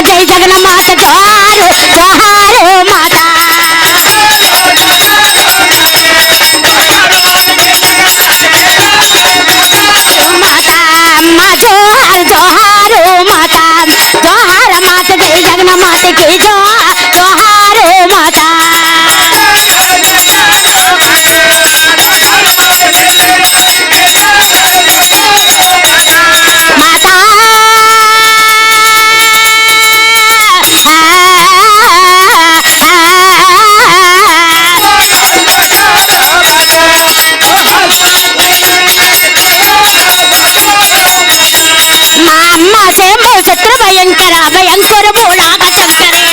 జై జగన్మాత జోహారు జోహారు మాత అమ్మ జోహారు జోహారు మాత జోహార మాత జై జగన్మాతకి జోహారు మాత శత్రు భయంకర భయంకర మూలాగ శంకరే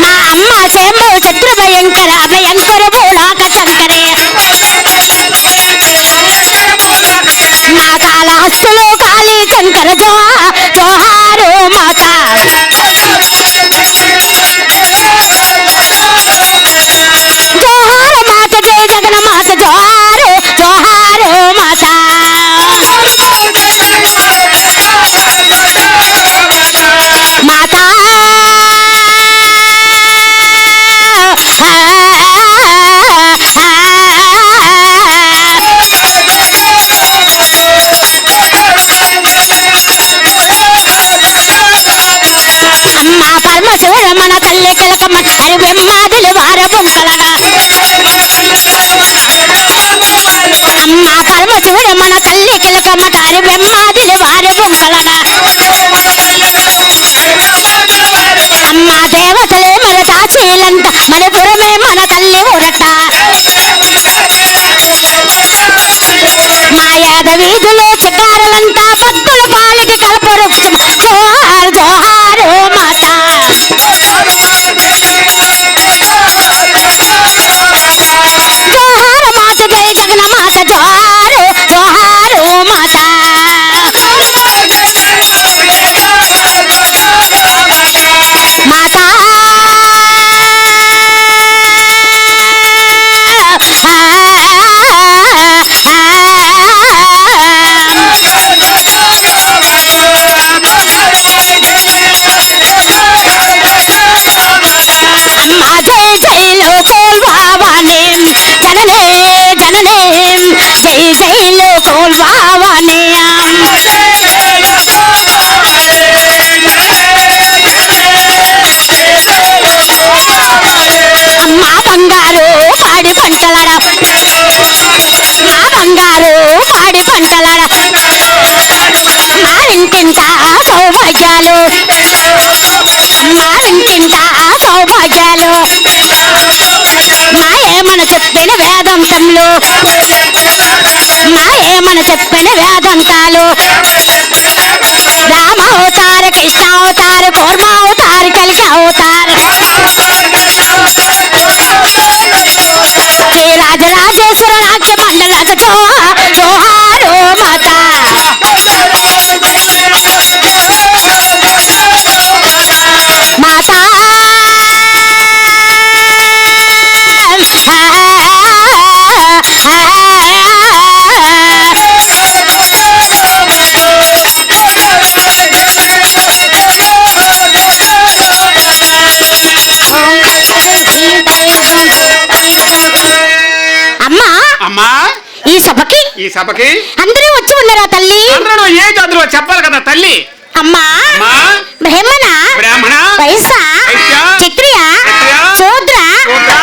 మా అమ్మ చేంబు శత్రు భయంకర భయంకర మూలాగ శంకరే మా కాళహస్తులు కాళీ శంకర జోహారు మాత జోహార మాత జై జగన్మాత జోహారు జోహారు మాత మాతా అమ్మ పరమశివుడు మన తల్లి కలకమట అరివెమ్మాదులు వారబొంకలగా అమ్మ పరమశివుడు మన తల్లి కలకమట అరివెమ్మాదులు వారబొంకలగా అమ్మ దేవతలే మన దాచీలంట మణిపురమే మన తల్లి ఊరట మా యాద వీధులే చికారులంతా భక్తుల పాలికి కల్పవృక్షం జోహారు జోహారు మాత జోహారు మాత జై జగన్మాత జోహారు జోహారు మాత మాతా అమ్మా జై జైలో కోల్వావానే జననే జననే జై జైలో కోల్వావానే అమ్మా బంగారు పాడి పంటలరా మా బంగారు పాడి పంటలరా మా ఇంటింట సౌభాగ్యాలు మా ఇంటింట సౌభాగ్యాలు మా ఏమన చెప్పిన వేదాంతంలో మా ఏమన చెప్పిన వేదాంతాలు రామ అవతార కృష్ణ అవతార కూర్మ అవతార కలిసి అవతార శ్రీ రాజరాజేశ్వర నాట్య మండలక జోహారు మాత మాతా అమ్మా ఈ సభకి అందరూ వచ్చి ఉన్నారా తల్లి? అందరూ ఏ జాతులు చెప్పాలి కదా తల్లి. అమ్మా బ్రాహ్మణ వైశ్య క్షత్రియ శూద్ర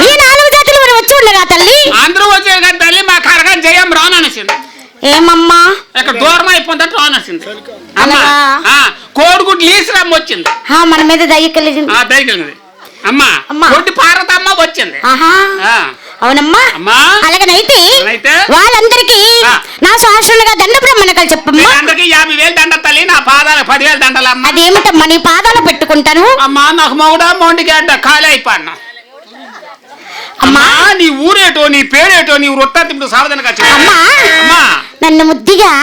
ఈ 4 జాతులు వారు వచ్చి ఉన్నారా తల్లి? అందరూ వచ్చే కదా తల్లి. మా కరగా జయం రాననిసింది. ఏమమ్మా ఇక్కడ దూరం అయిపోతుంటే రాననిసింది. కోడిగుడ్లు ఈశ్వరమ్మ వచ్చింది. మన మీద దయ కలిగింది. అమ్మా కొట్టి పార్వతమ్మ వచ్చింది. అవునమ్మా. అలాగనైతే వాళ్ళందరికీ నా శాస్త్రులుగా దండ బ్రహ్మణకలు చెప్పమ్మా. అందరికి 50,000 దండ తల్లి. నా పాదాలు 10,000 దండలమ్మ. అదేమిటమ్మా నీ పాదాలు పెట్టుకుంటాను? అమ్మా నాకు మొగుడా మొండికి అడ్డ ఖాళీ అయిపోయినా. అమ్మా నీ ఊరేటో నీ పేరేటో నీ వృత్తాంతం సావధానంగా చెప్పు. అమ్మా నన్ను ముద్దుగా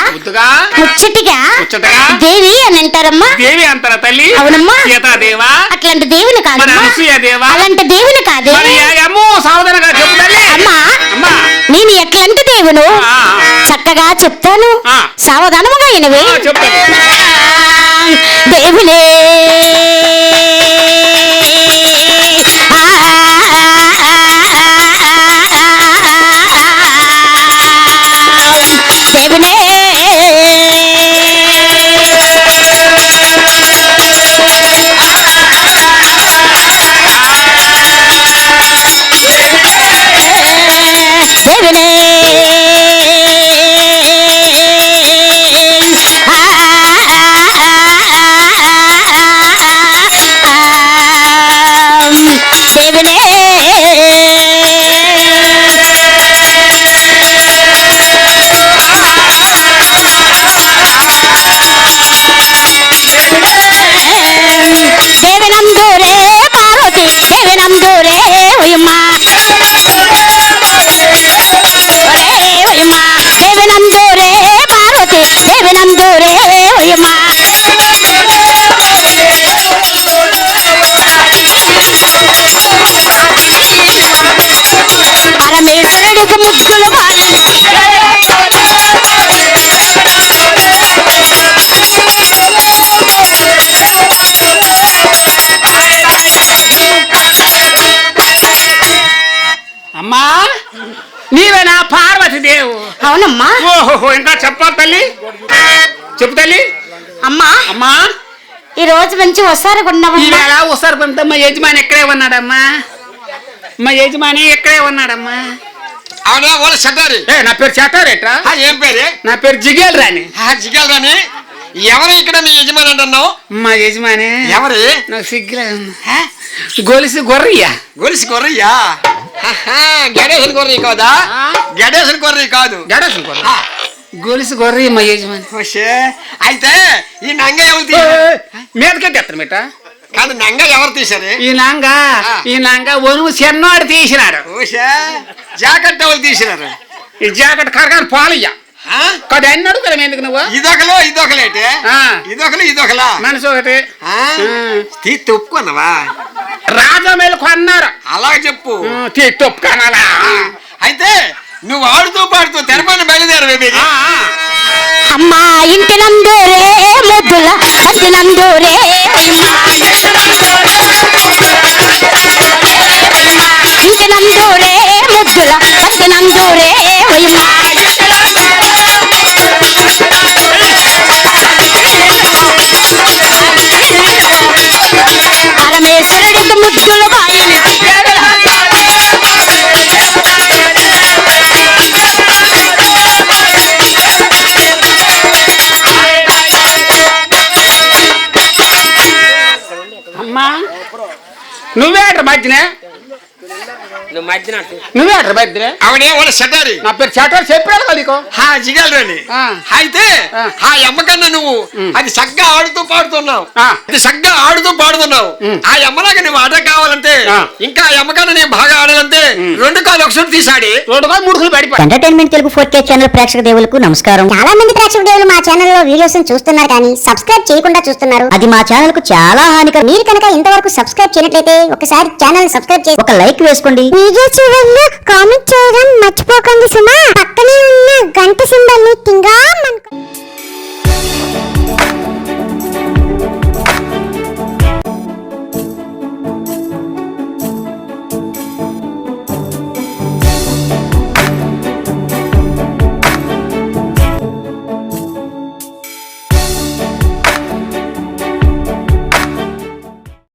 ముచ్చటిగా దేవి అని అంటారమ్మా. దేవి అంటారా తల్లి? అవునమ్మా. సీతాదేవా అట్లాంటి దేవుని కాదు. అలాంటి దేవుని కాదే. సావధానంగా చెప్పు తల్లి. అమ్మా నేను ఎట్లాంటి దేవును చక్కగా చెప్తాను. సావధానముగా వినవే. చెప్తాను. దేవులే దేవులే దేవనందూరే పార్వతి దేవనందూరే ఉయ్యమ్మ దేవనందూరే పార్వతి దేవనందూరే ఉయ్యమ్మ పరమేశ్వరుడికి ముగ్గులు అమ్మా నీవేనా పార్వతి దేవు? అవునమ్మా. ఓహో ఇంకా చెప్పాలి తల్లి, చెప్పు తల్లి. అమ్మా అమ్మా ఈ రోజు మంచి వస్తారు ఈవేళ వస్తారు పంపితే మా యజమాని ఎక్కడే ఉన్నాడమ్మా, మా యజమాని ఎక్కడే ఉన్నాడమ్మా. అవునా వాళ్ళ చెట్టారి? నా పేరు చెట్టారేట్రా? ఏం పేరు? నా పేరు జిగేల్ రాని. జిగల్ రాని. ఎవరు ఇక్కడ మీ యజమాని అంటున్నావు? మా యజమాని ఎవరు? నాకు సిగ్గులే గొలుసు గొర్రయ్యా. గొలుసు గొర్రయ్యా? గడేసిన గొర్రె కాదా? గడేసిన గొర్రె కాదు, గడేసిన గొర్రె. గొలుసు గొర్రయ్య మా యజమాని. అయితే ఈ నంగ ఎవరు మీదకెట్టేస్తాను మీట కాదు, నంగ ఎవరు తీశారు? ఈ నంగ ఒనుగు చెన్నాడు తీసినాడు. జాకెట్ ఎవరు తీసినారు? ఈ జాకెట్ కరగాని పాలయ్యా కాదు అన్ని అడుగుతాం ఎందుకు నువ్వు? ఇదొకలు ఇదొకలేటే? ఇదొకలు ఇదొకలా? మనసు ఒకటి తొప్పుకున్నావా? రాజా మేలు కొన్నారు. అలా చెప్పు. తొప్పుకోనాలా? అయితే నువ్వు ఆడుతూ పాడుతూ తెరపని బయలుదేరు. అమ్మా ఇంటి నందూరే ముద్దుల అతి నందూరే ఇంటి నందూరే ముద్దుల అతి నందూరే పరమేశ్వరుడికి ముద్దులు అమ్మా నువ్వేట్ర మధ్యనే? నువ్వేట్ర మధ్యనే? ఆవిడే వాళ్ళ చెట్టారి. నా పేరు చెట్టారు చెప్పాడు కదా నీకు. జిగలరాని. అయితే ఆ అమ్మకన్నా నువ్వు అది సగ్గా ఆడుతూ పాడుతున్నావు, అది సగ్గా ఆడుతూ పాడుతున్నావు. ఆ అమ్మలాగా నువ్వు ఆట కావాలంటే, ఇంకా ఆ అమ్మకన్నా నేను బాగా ఆడాలంటే 2 కాదు 1 సుడు తీసాడి, 2 కాదు 3 సుడు పడిపోయి. ఎంటర్టైన్మెంట్ తెలుగు 4K ఛానల్ ప్రేక్షక దేవులకు నమస్కారం. చాలా మంది ప్రేక్షక దేవులు మా ఛానల్ లో వీడియోస్ చూస్తున్నారు కానీ సబ్స్క్రైబ్ చేయకుండా చూస్తున్నారు. అది మా ఛానల్ కు చాలా హానికరం. మీరు కనుక ఇంతవరకు సబ్స్క్రైబ్ చేయనట్లయితే ఒకసారి ఛానల్ సబ్స్క్రైబ్ చేసి ఒక లైక్ వేసుకోండి. వీడియో చివరిలో కామెంట్ చేయడం మర్చిపోకండి సుమా. పక్కనే ఉన్న గంట సింబల్ ని టింగా